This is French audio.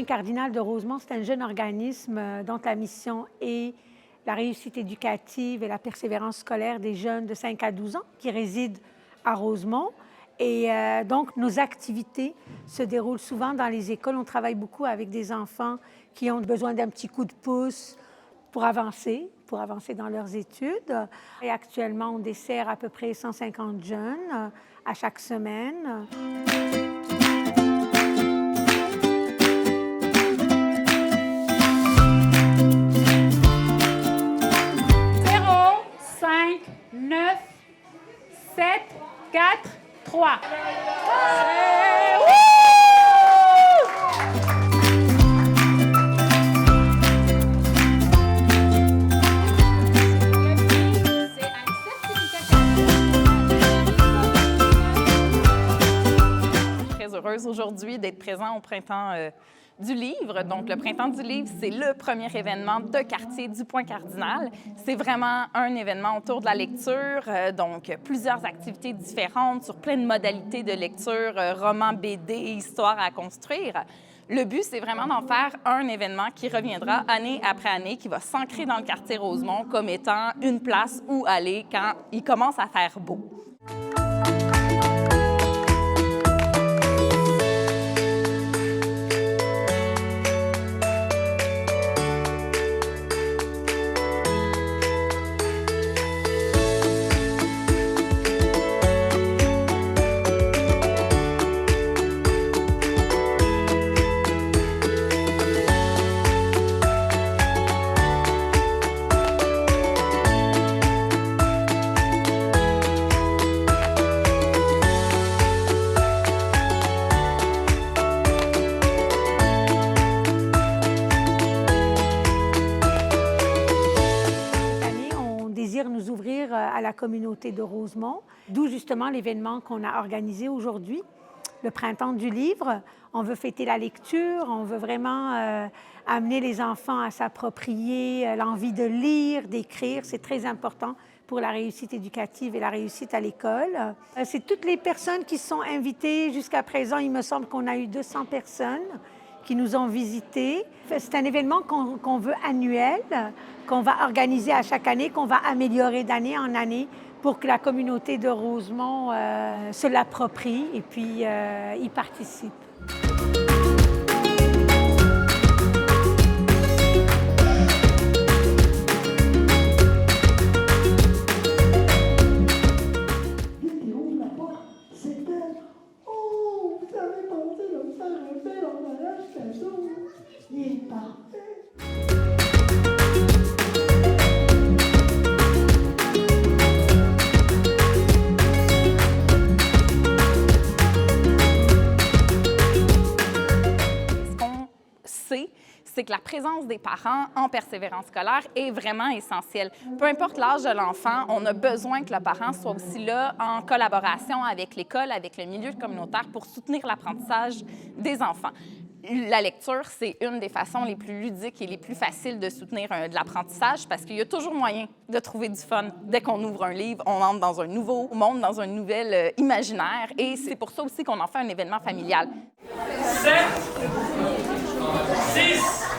cardinal de Rosemont, c'est un jeune organisme dont la mission est la réussite éducative et la persévérance scolaire des jeunes de 5 à 12 ans qui résident à Rosemont. Et donc, nos activités se déroulent souvent dans les écoles. On travaille beaucoup avec des enfants qui ont besoin d'un petit coup de pouce pour avancer dans leurs études. Et actuellement, on dessert à peu près 150 jeunes à chaque semaine. Très heureuse aujourd'hui d'être présent au Printemps du Livre. Donc, le Printemps du Livre, c'est le premier événement de quartier du Point-Cardinal. C'est vraiment un événement autour de la lecture, donc plusieurs activités différentes sur plein de modalités de lecture, romans, BD, histoires à construire. Le but, c'est vraiment d'en faire un événement qui reviendra année après année, qui va s'ancrer dans le quartier Rosemont comme étant une place où aller quand il commence à faire beau. Nous ouvrir à la communauté de Rosemont, d'où justement l'événement qu'on a organisé aujourd'hui, le Printemps du Livre. On veut fêter la lecture, on veut vraiment amener les enfants à s'approprier l'envie de lire, d'écrire. C'est très important pour la réussite éducative et la réussite à l'école. C'est toutes les personnes qui sont invitées jusqu'à présent. Il me semble qu'on a eu 200 personnes qui nous ont visités. C'est un événement qu'on veut annuel, qu'on va organiser à chaque année, qu'on va améliorer d'année en année pour que la communauté de Rosemont se l'approprie et puis y participe. Il est parfait. Ce qu'on sait, c'est que la présence des parents en persévérance scolaire est vraiment essentielle. Peu importe l'âge de l'enfant, on a besoin que le parent soit aussi là en collaboration avec l'école, avec le milieu communautaire pour soutenir l'apprentissage des enfants. La lecture, c'est une des façons les plus ludiques et les plus faciles de soutenir de l'apprentissage parce qu'il y a toujours moyen de trouver du fun. Dès qu'on ouvre un livre, on entre dans un nouveau monde, dans un nouvel imaginaire et c'est pour ça aussi qu'on en fait un événement familial. 7, 6,